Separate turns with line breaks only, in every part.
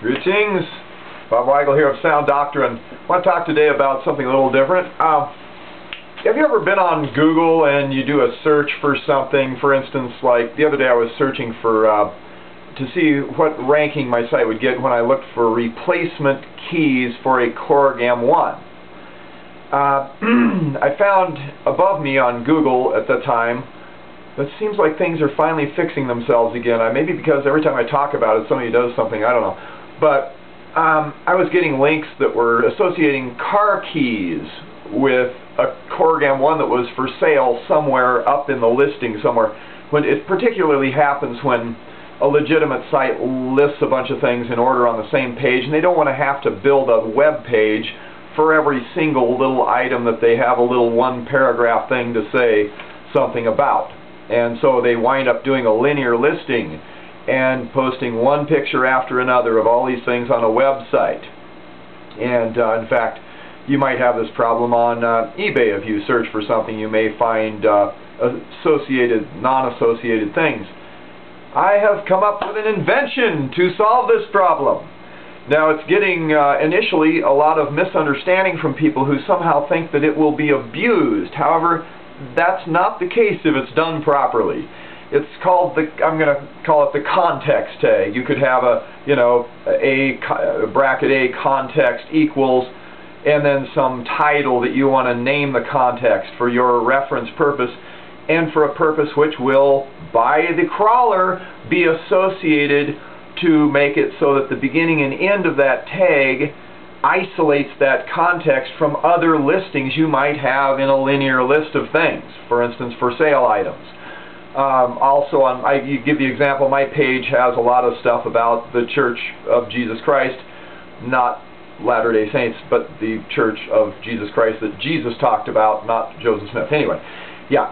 Greetings, Bob Weigel here of Sound Doctorin. I want to talk today about something a little different. Have you ever been on Google and you do a search for something? For instance, like the other day I was searching for to see what ranking my site would get when I looked for replacement keys for a Core Gam 1. I found above me on Google at the time, it seems like things are finally fixing themselves again. Maybe because every time I talk about it, somebody does something, I don't know. But I was getting links that were associating car keys with a Core Gam 1 that was for sale somewhere up in the listing somewhere. When it particularly happens when a legitimate site lists a bunch of things in order on the same page, and they don't want to have to build a web page for every single little item that they have a little one-paragraph thing to say something about. And so they wind up doing a linear listing and posting one picture after another of all these things on a website. And in fact, you might have this problem on eBay. If you search for something, you may find associated, non-associated things. I have come up with an invention to solve this problem. Now, it's getting initially a lot of misunderstanding from people who somehow think that it will be abused. However, that's not the case if it's done properly. It's called I'm going to call it the context tag. You could have a bracket A context equals and then some title that you want to name the context for your reference purpose and for a purpose which will, by the crawler, be associated to make it so that the beginning and end of that tag isolates that context from other listings you might have in a linear list of things, for instance, for sale items. Also, you give the example, my page has a lot of stuff about the Church of Jesus Christ, not Latter-day Saints, but the Church of Jesus Christ that Jesus talked about, not Joseph Smith. Anyway, yeah,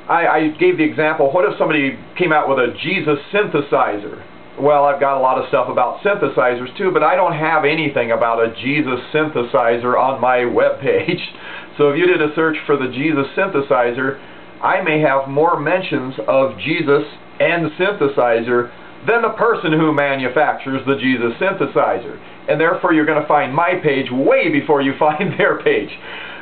I gave the example, what if somebody came out with a Jesus synthesizer? Well, I've got a lot of stuff about synthesizers too, but I don't have anything about a Jesus synthesizer on my web page. So if you did a search for the Jesus synthesizer, I may have more mentions of Jesus and the synthesizer than the person who manufactures the Jesus synthesizer. And therefore you're going to find my page way before you find their page.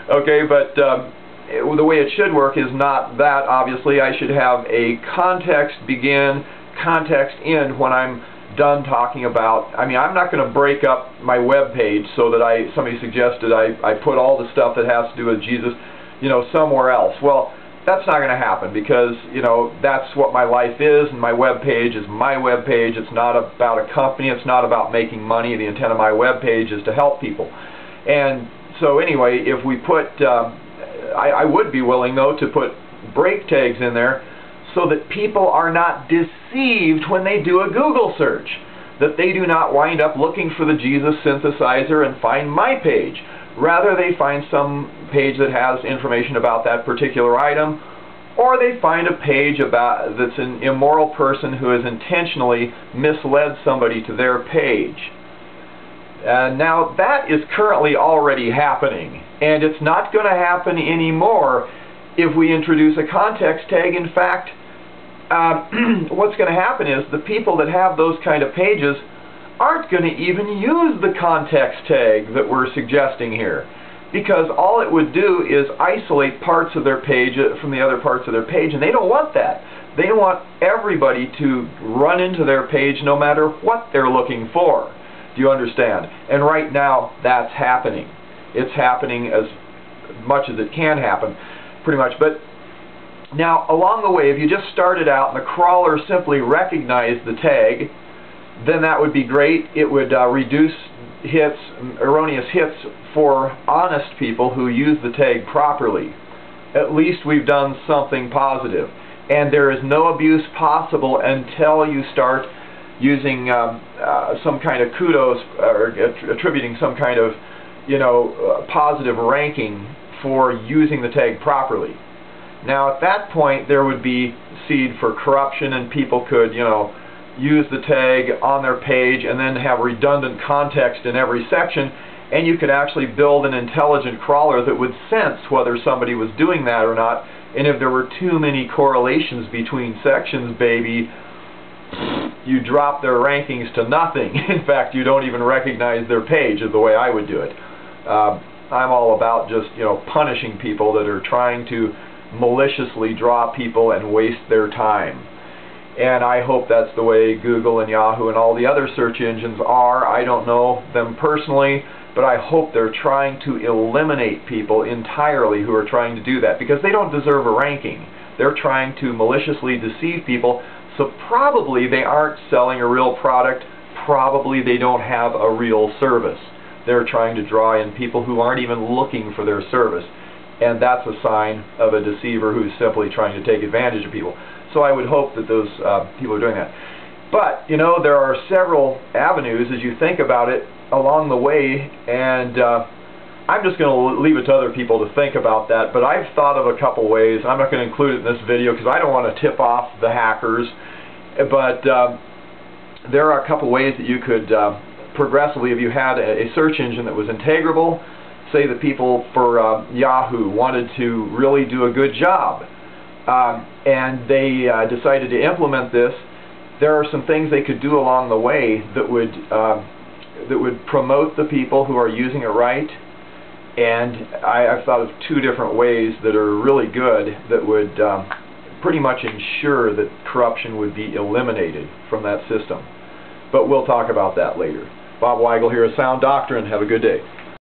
Okay, but the way it should work is not that, obviously. I should have a context begin, context end when I'm done talking about. I mean, I'm not going to break up my web page so that somebody suggested I put all the stuff that has to do with Jesus, somewhere else. Well, that's not going to happen because, that's what my life is, and my web page is my web page. It's not about a company. It's not about making money. The intent of my web page is to help people. And so anyway, if we put, I would be willing, though, to put break tags in there so that people are not deceived when they do a Google search, that they do not wind up looking for the Jesus synthesizer and find my page. Rather, they find some page that has information about that particular item, or they find a page that's an immoral person who has intentionally misled somebody to their page. Now, that is currently already happening, and it's not going to happen anymore if we introduce a context tag. In fact, what's going to happen is the people that have those kind of pages aren't going to even use the context tag that we're suggesting here, because all it would do is isolate parts of their page from the other parts of their page, and they don't want that. They want everybody to run into their page no matter what they're looking for. Do you understand? And right now, that's happening. It's happening as much as it can happen, pretty much. But now, along the way, if you just started out and the crawler simply recognized the tag, then that would be great. It would reduce hits, erroneous hits for honest people who use the tag properly. At least we've done something positive. And there is no abuse possible until you start using some kind of kudos or attributing some kind of, positive ranking for using the tag properly. Now, at that point, there would be seed for corruption, and people could, use the tag on their page and then have redundant context in every section, and you could actually build an intelligent crawler that would sense whether somebody was doing that or not, and if there were too many correlations between sections, baby, you drop their rankings to nothing. In fact, you don't even recognize their page, is the way I would do it. I'm all about just, punishing people that are trying to maliciously draw people and waste their time. And I hope that's the way Google and Yahoo and all the other search engines are. I don't know them personally, but I hope they're trying to eliminate people entirely who are trying to do that, because they don't deserve a ranking. They're trying to maliciously deceive people, so probably they aren't selling a real product, probably they don't have a real service. They're trying to draw in people who aren't even looking for their service, and that's a sign of a deceiver who's simply trying to take advantage of people. So I would hope that those people are doing that. But, there are several avenues as you think about it along the way, and I'm just going to leave it to other people to think about that, but I've thought of a couple ways. I'm not going to include it in this video because I don't want to tip off the hackers, but there are a couple ways that you could progressively, if you had a search engine that was integrable, say the people for Yahoo wanted to really do a good job, and they decided to implement this, there are some things they could do along the way that would promote the people who are using it right. And I've thought of two different ways that are really good that would pretty much ensure that corruption would be eliminated from that system. But we'll talk about that later. Bob Weigel here at Sound Doctrine. Have a good day.